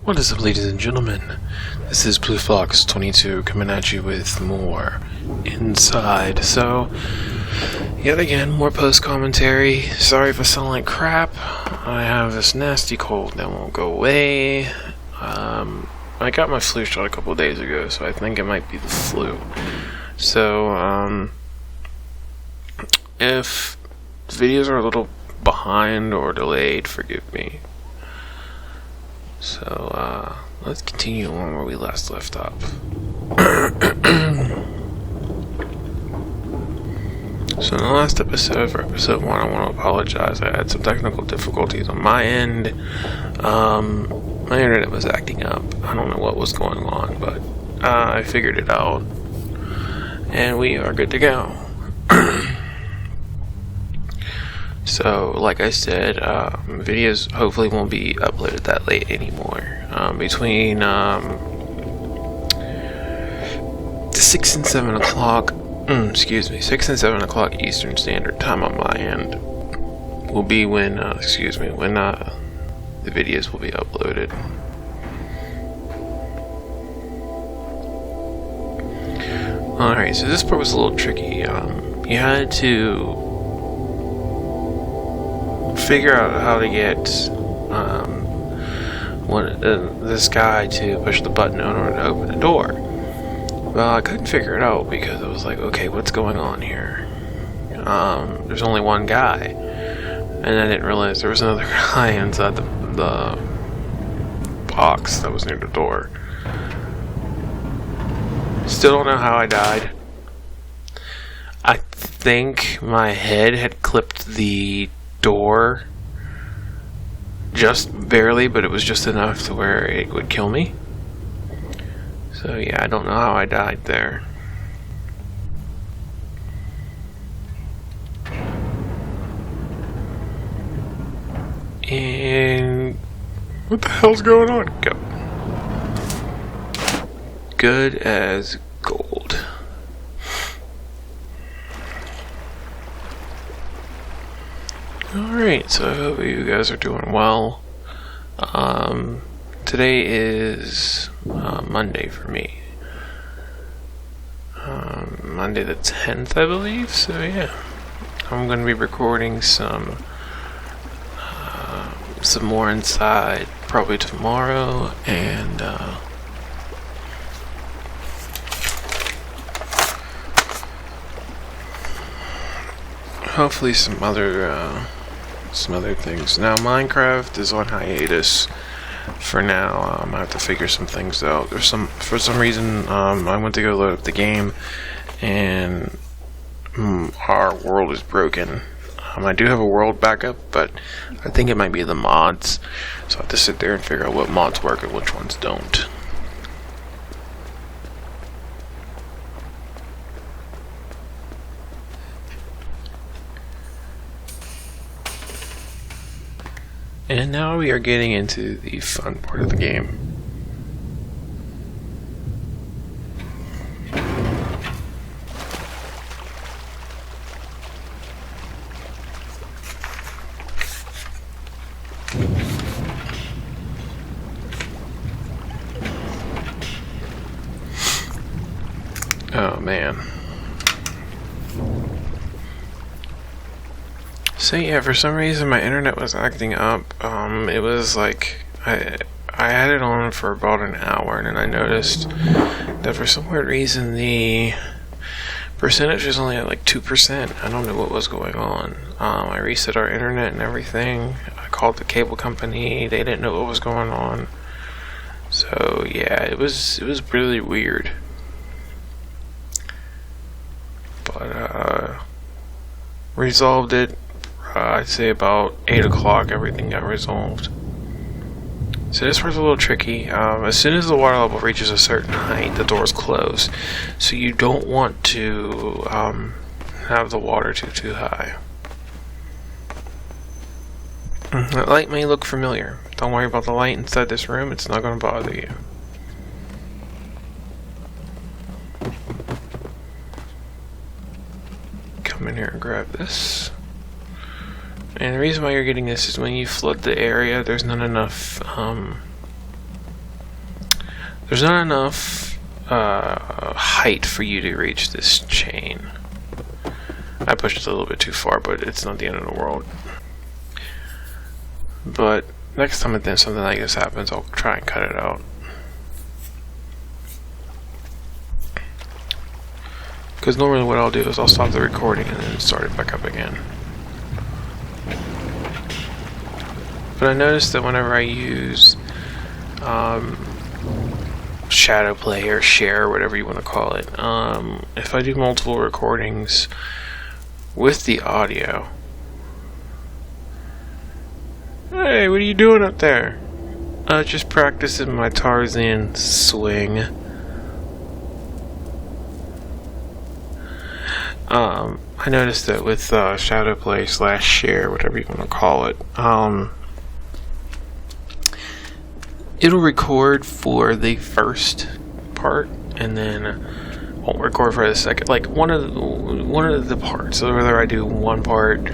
What is up, ladies and gentlemen? This is Blue Fox 22 coming at you with more Inside. So, yet again, more post-commentary. Sorry if I sound like crap. I have this nasty cold that won't go away. I got my flu shot a couple days ago, so I think it might be the flu. So, if videos are a little behind or delayed, forgive me. So, let's continue on where we last left off. So in the last episode, for episode 1, I want to apologize. I had some technical difficulties on my end. My internet was acting up. I don't know what was going on, but I figured it out. And we are good to go. So, like I said, videos hopefully won't be uploaded that late anymore. Between 6 and 7 o'clock, 6 and 7 o'clock Eastern Standard Time on my end will be when the videos will be uploaded. Alright, so this part was a little tricky. You had to figure out how to get this guy to push the button in order to open the door. Well, I couldn't figure it out because I was like, okay, what's going on here? There's only one guy, and I didn't realize there was another guy inside the box that was near the door. Still don't know how I died. I think my head had clipped the door just barely, but it was just enough to where it would kill me. So yeah, I don't know how I died there. And what the hell's going on? Go. Good as gold. Alright, so I hope you guys are doing well. Today is Monday for me. Monday the 10th, I believe, so yeah. I'm going to be recording some more Inside probably tomorrow, and hopefully some other things. Now, Minecraft is on hiatus for now. I have to figure some things out. For some reason, I went to go load up the game, and our world is broken. I do have a world backup, but I think it might be the mods. So I have to sit there and figure out what mods work and which ones don't. And now we are getting into the fun part of the game. Oh man. So yeah, for some reason my internet was acting up. It was like I had it on for about an hour, and then I noticed that for some weird reason the percentage was only at like 2%. I don't know what was going on. I reset our internet and everything. I called the cable company. They didn't know what was going on. So yeah, it was really weird. But resolved it. I'd say about 8 o'clock everything got resolved. So this part's a little tricky. As soon as the water level reaches a certain height, the doors close. So you don't want to have the water too high. That light may look familiar. Don't worry about the light inside this room, it's not going to bother you. Come in here and grab this. And the reason why you're getting this is when you flood the area, there's not enough There's not enough height for you to reach this chain. I pushed it a little bit too far, but it's not the end of the world. But next time that something like this happens, I'll try and cut it out. Because normally what I'll do is I'll stop the recording and then start it back up again. But I noticed that whenever I use shadow play or share, whatever you want to call it, if I do multiple recordings with the audio. Hey, what are you doing up there? Just practicing my Tarzan swing. I noticed that with shadow play / share, whatever you want to call it, it'll record for the first part and then won't record for the second. Like one of the parts. So whether I do one part,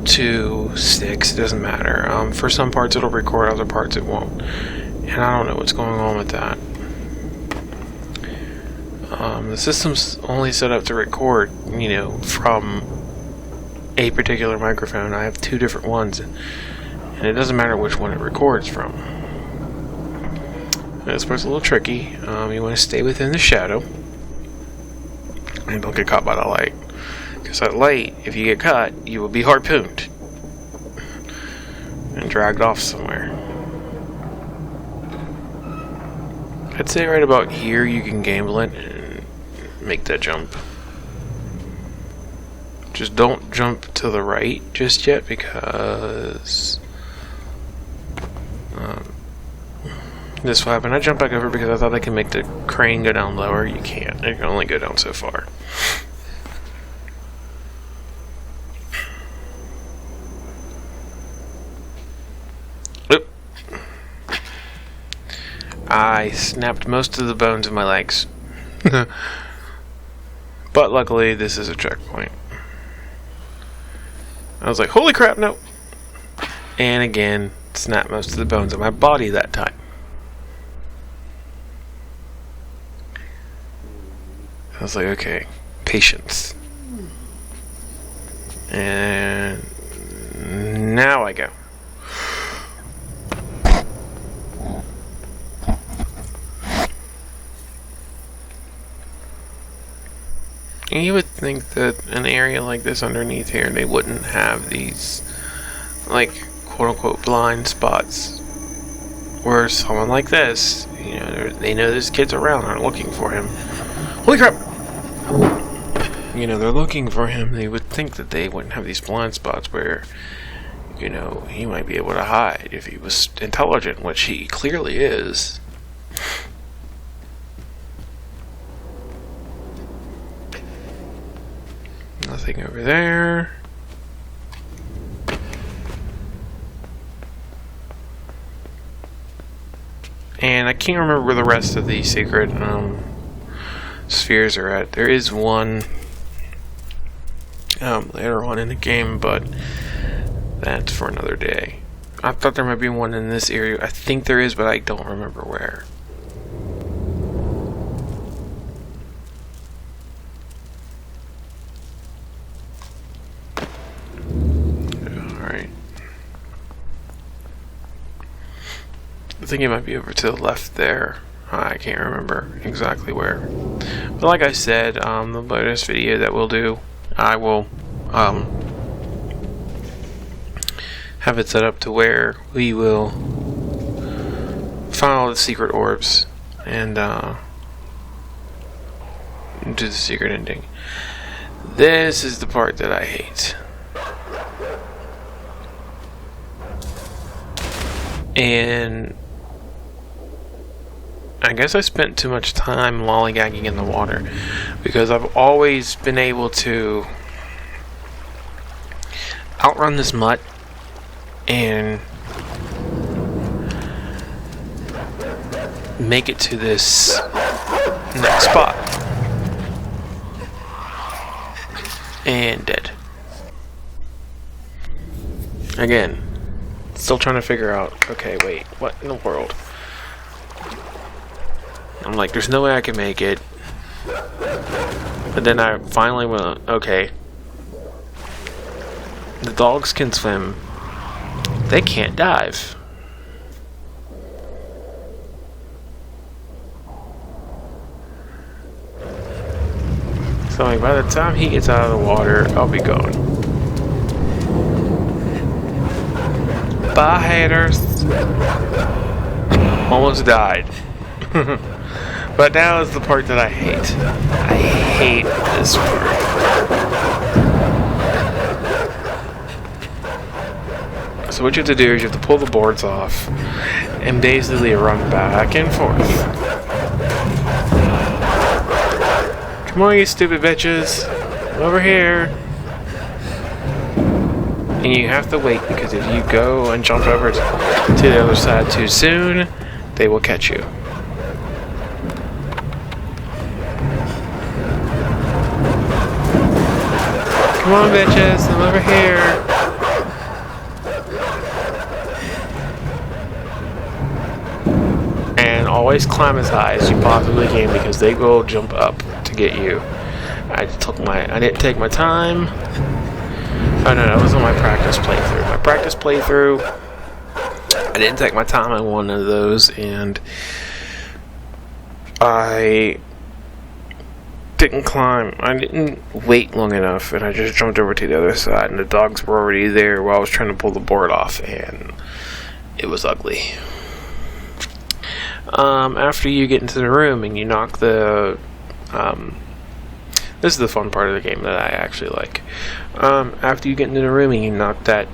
2, 6, it doesn't matter. For some parts it'll record, other parts it won't, and I don't know what's going on with that. The system's only set up to record, you know, from a particular microphone. I have 2 different ones, and it doesn't matter which one it records from. This part's a little tricky. You want to stay within the shadow and don't get caught by the light, because that light, if you get caught, you will be harpooned and dragged off somewhere. I'd say right about here you can gamble it and make that jump. Just don't jump to the right just yet, because this will happen. I jumped back over because I thought I could make the crane go down lower. You can't. It can only go down so far. Oop. I snapped most of the bones in my legs. But luckily, this is a checkpoint. I was like, holy crap, no! And again, snapped most of the bones in my body that time. I was like, okay, patience. And now I go. And you would think that an area like this underneath here, they wouldn't have these, like, quote-unquote blind spots. Where someone like this, you know, they know there's kids around, aren't looking for him. Holy crap! You know, they're looking for him. They would think that they wouldn't have these blind spots where, you know, he might be able to hide if he was intelligent, which he clearly is. Nothing over there. And I can't remember where the rest of the secret spheres are at. There is one later on in the game, but that's for another day. I thought there might be one in this area. I think there is, but I don't remember where. Alright. I think it might be over to the left there. I can't remember exactly where. But like I said, the latest video that we'll do, I will have it set up to where we will find all the secret orbs and do the secret ending. This is the part that I hate. And I guess I spent too much time lollygagging in the water, because I've always been able to outrun this mutt and make it to this next spot. And dead. Again, still trying to figure out, okay, wait, what in the world? I'm like, there's no way I can make it. But then I finally went, okay. The dogs can swim. They can't dive. So like, by the time he gets out of the water, I'll be gone. Bye, haters. Almost died. But now is the part that I hate. I hate this part. So what you have to do is you have to pull the boards off and basically run back and forth. Come on, you stupid bitches. Over here. And you have to wait, because if you go and jump over to the other side too soon, they will catch you. Come on, bitches. I'm over here. And always climb as high as you possibly can, because they will jump up to get you. I didn't take my time. Oh no, that was on my practice playthrough. My practice playthrough, I didn't take my time on one of those, and I didn't climb. I didn't wait long enough, and I just jumped over to the other side, and the dogs were already there while I was trying to pull the board off, and it was ugly. After you get into the room and you knock the this is the fun part of the game that I actually like. After you get into the room and you knock that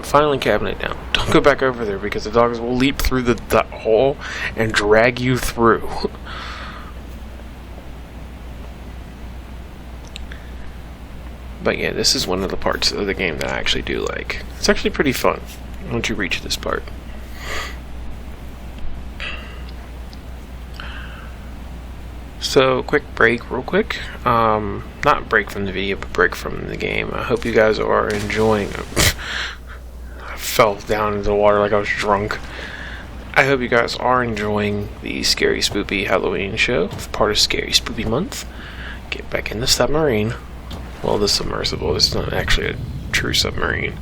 filing cabinet down, don't go back over there, because the dogs will leap through the hole and drag you through. But yeah, this is one of the parts of the game that I actually do like. It's actually pretty fun once you reach this part. So, quick break, real quick. Not break from the video, but break from the game. I hope you guys are enjoying it. I fell down into the water like I was drunk. I hope you guys are enjoying the Scary Spoopy Halloween show, part of Scary Spoopy Month. Get back in the submarine. Well, the submersible is not actually a true submarine.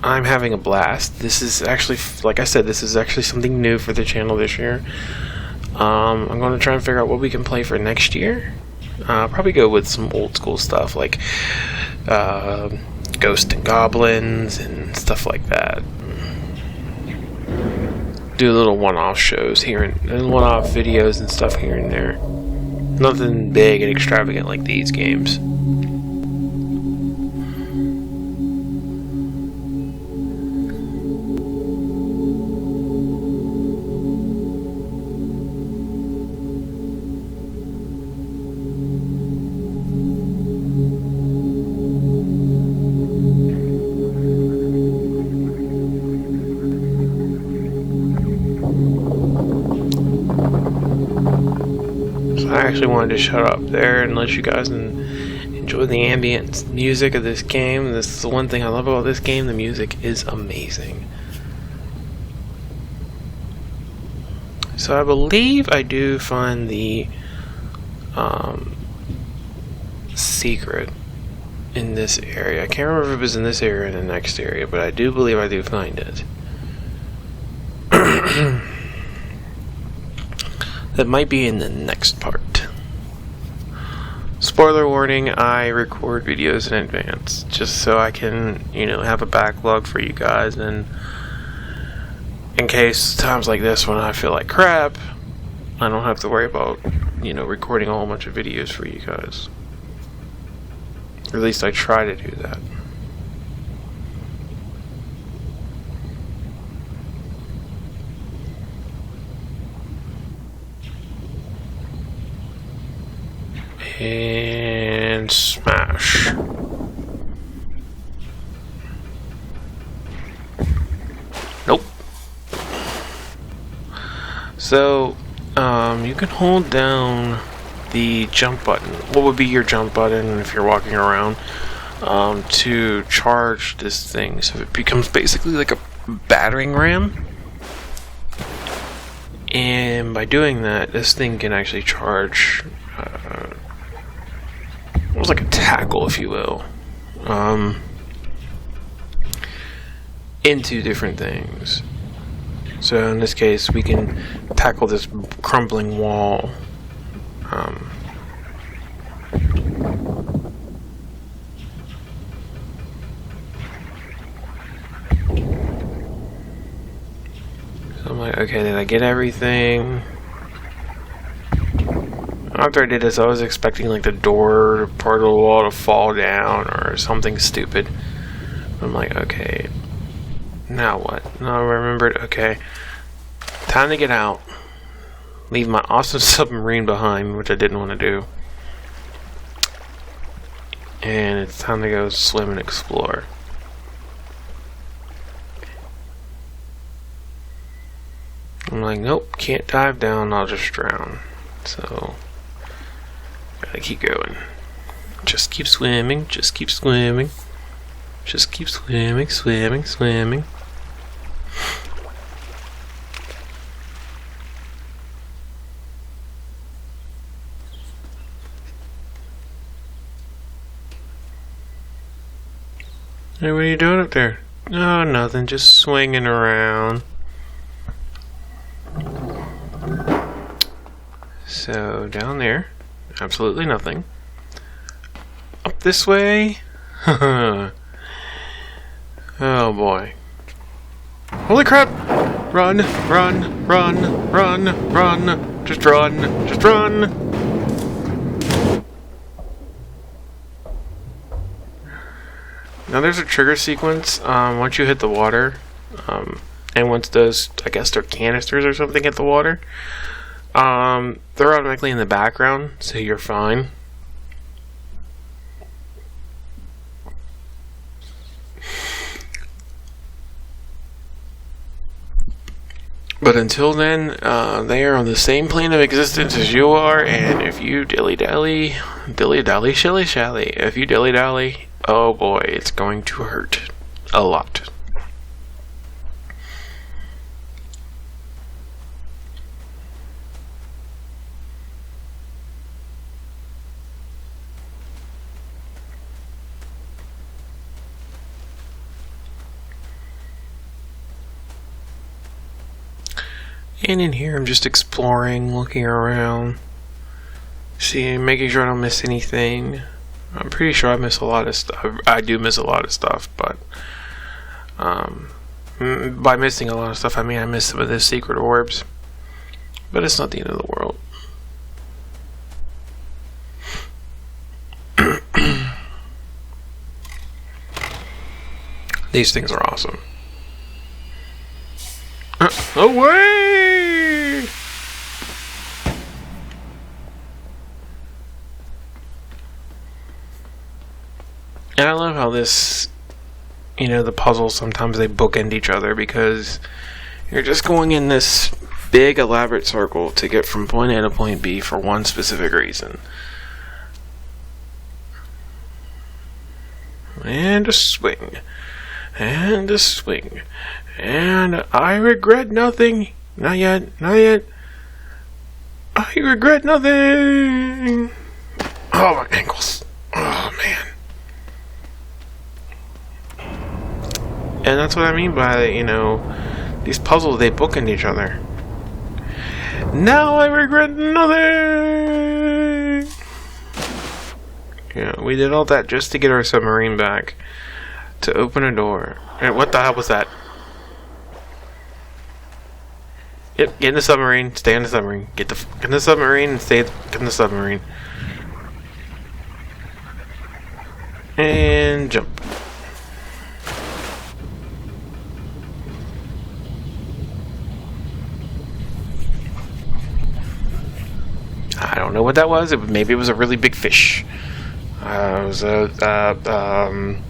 I'm having a blast. This is actually, like I said, this is actually something new for the channel this year. I'm going to try and figure out what we can play for next year. Probably go with some old school stuff like Ghosts and Goblins and stuff like that. Do little one-off shows here and one-off videos and stuff here and there. Nothing big and extravagant like these games. I actually wanted to shut up there and let you guys enjoy the ambient music of this game. This is the one thing I love about this game. The music is amazing. So I believe I do find the secret in this area. I can't remember if it was in this area or in the next area, but I do believe I do find it. That might be in the next part. Spoiler warning, I record videos in advance just so I can, have a backlog for you guys, and in case times like this when I feel like crap, I don't have to worry about, recording a whole bunch of videos for you guys. Or at least I try to do that. And smash. Nope. So, you can hold down the jump button. What would be your jump button if you're walking around? To charge this thing. So it becomes basically like a battering ram. And by doing that, this thing can actually charge almost like a tackle, if you will, into different things. So in this case, we can tackle this crumbling wall. So I'm like, okay, did I get everything? After I did this, I was expecting like the door part of the wall to fall down or something stupid. I'm like, okay, now what? Now I remembered, okay, time to get out. Leave my awesome submarine behind, which I didn't want to do. And it's time to go swim and explore. I'm like, nope, can't dive down, I'll just drown. So, gotta keep going. Just keep swimming, just keep swimming. Just keep swimming, swimming, swimming. Hey, what are you doing up there? Oh, nothing, just swinging around. So, down there, absolutely nothing. Up this way? Oh boy. Holy crap! Run, run, run, run, run. Just run, just run. Now there's a trigger sequence once you hit the water. And once those, I guess they're canisters or something, hit the water. They're automatically in the background, so you're fine. But until then, they are on the same plane of existence as you are, and if you dilly-dally, dilly-dally, shilly-shally, if you dilly-dally, oh boy, it's going to hurt a lot. And in here, I'm just exploring, looking around, seeing, making sure I don't miss anything. I'm pretty sure I miss a lot of stuff. I do miss a lot of stuff, but by missing a lot of stuff, I mean I miss some of the secret orbs. But it's not the end of the world. These things are awesome. Away! And I love how this, you know, the puzzles, sometimes they bookend each other because you're just going in this big elaborate circle to get from point A to point B for one specific reason. And a swing. And a swing. And I regret nothing. Not yet. Not yet. I regret nothing. Oh, my ankles. Oh, man. And that's what I mean by, you know, these puzzles, they bookend each other. Now I regret nothing. Yeah, we did all that just to get our submarine back. To open a door. And what the hell was that? Yep, get in the submarine, stay in the submarine. Get in the submarine and stay in the submarine. And jump. I don't know what that was. Maybe it was a really big fish. It was some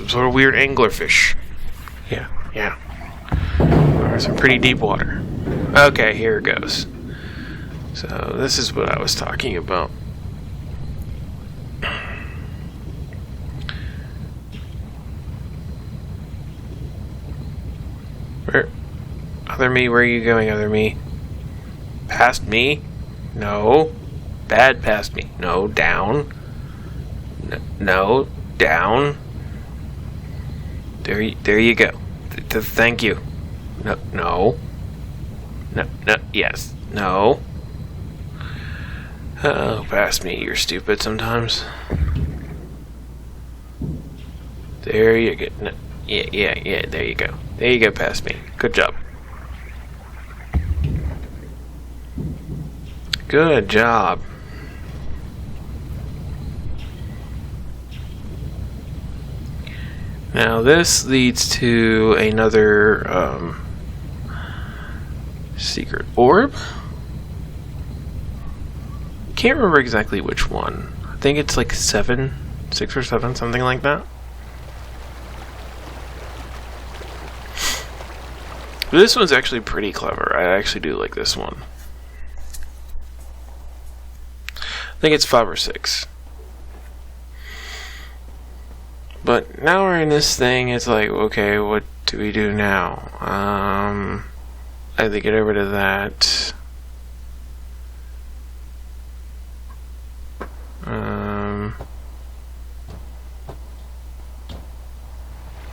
sort of weird anglerfish. Yeah. Or some pretty deep water. Okay, here it goes. So this is what I was talking about. Where? Other me, where are you going, other me? Past me? No. Bad past me. No, down. No, down. There you go. Thank you. No. Yes. No. Oh, past me. You're stupid sometimes. There you go. No. Yeah. There you go. There you go, past me. Good job. Good job. Now this leads to another secret orb. Can't remember exactly which one. I think it's like 6 or 7, something like that. This one's actually pretty clever. I actually do like this one. I think it's 5 or 6. But now we're in this thing, it's like, okay, what do we do now? I have to get over to that.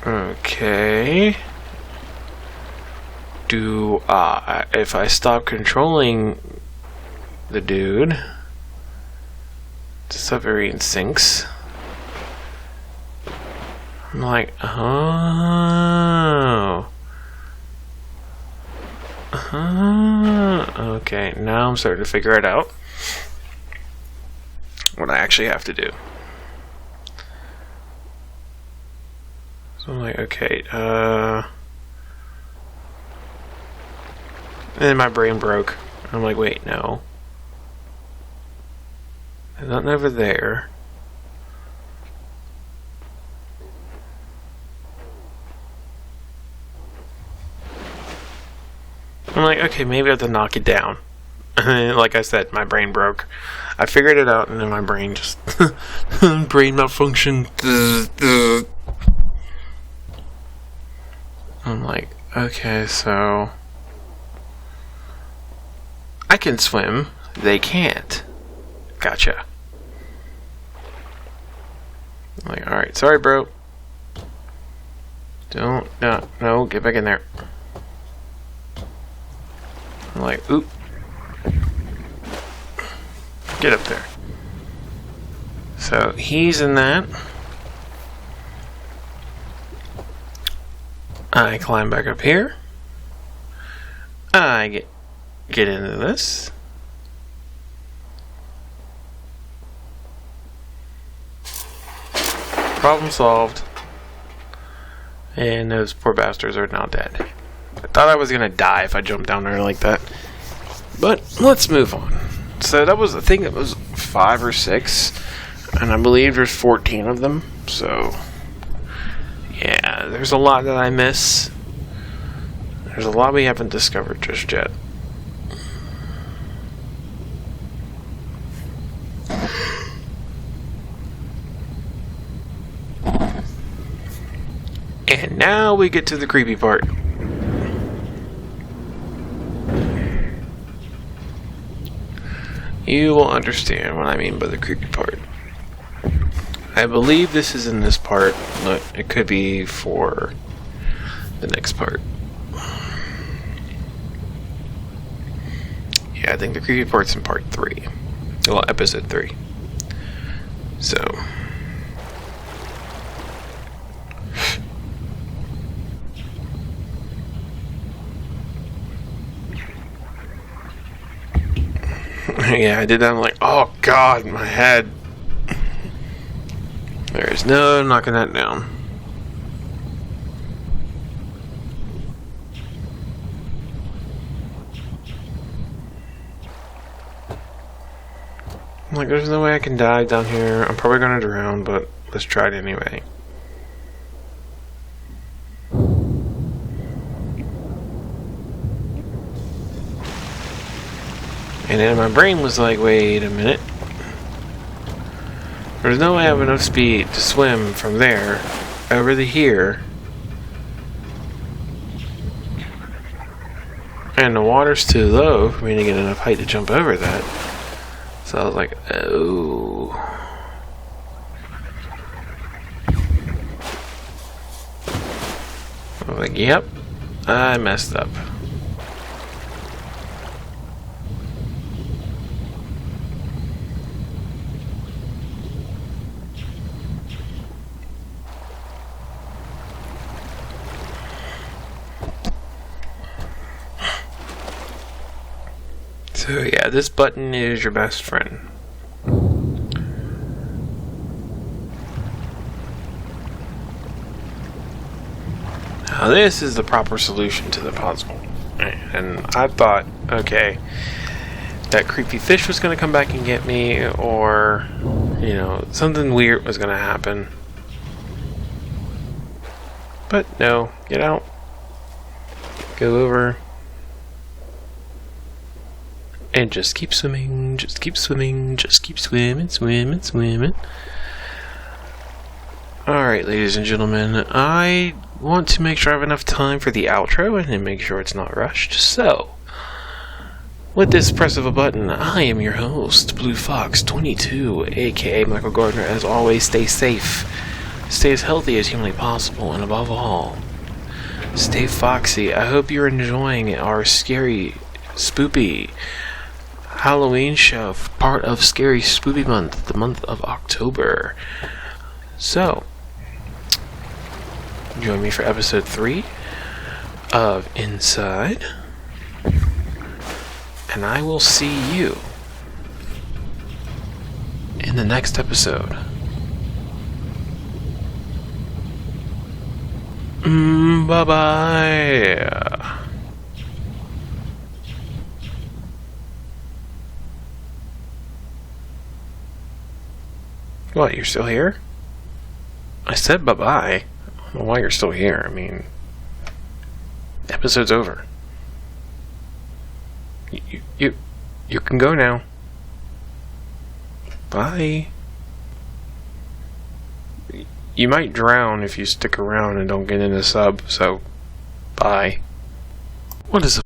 Okay. If I stop controlling the dude, the submarine sinks. I'm like, oh. Okay, now I'm starting to figure it out. What I actually have to do. So I'm like, okay, and then my brain broke. I'm like, wait, no. There's nothing over there. I'm like, okay, maybe I have to knock it down. Like I said, my brain broke. I figured it out, and then my brain just... brain malfunction. I'm like, okay, so... I can swim. They can't. Gotcha. I'm like, alright, sorry, bro. No, get back in there. I'm like, oop. Get up there. So he's in that. I climb back up here. I get into this. Problem solved. And those poor bastards are now dead. I thought I was gonna die if I jumped down there like that. But let's move on. So that was, I think it was 5 or 6. And I believe there's 14 of them. So yeah, there's a lot that I miss. There's a lot we haven't discovered just yet. And now we get to the creepy part. You will understand what I mean by the creepy part. I believe this is in this part, but it could be for the next part. Yeah, I think the creepy part's in part 3. Well, episode 3. So... yeah, I did that. I'm like, oh god, my head. There's no knocking that down. I'm like, there's no way I can dive down here. I'm probably gonna drown, but let's try it anyway. And then my brain was like, wait a minute. There's no way I have enough speed to swim from there over to here. And the water's too low for me to get enough height to jump over that. So I was like, oh. I was like, yep, I messed up. So yeah, this button is your best friend. Now this is the proper solution to the puzzle. And I thought, okay, that creepy fish was going to come back and get me, or, you know, something weird was going to happen. But no, get out. Go over. And just keep swimming, just keep swimming, just keep swimming, swimming, swimming. Alright, ladies and gentlemen, I want to make sure I have enough time for the outro and make sure it's not rushed. So, with this press of a button, I am your host, Blue Fox 22, aka Michael Gardner. As always, stay safe, stay as healthy as humanly possible, and above all, stay foxy. I hope you're enjoying our scary, spoopy Halloween show, part of Scary Spoopy Month, the month of October. So, join me for episode 3 of Inside, and I will see you in the next episode. Bye-bye. What, you're still here? I said bye-bye. I don't know why you're still here. I mean, episode's over. You can go now. Bye. You might drown if you stick around and don't get in a sub, so bye. What is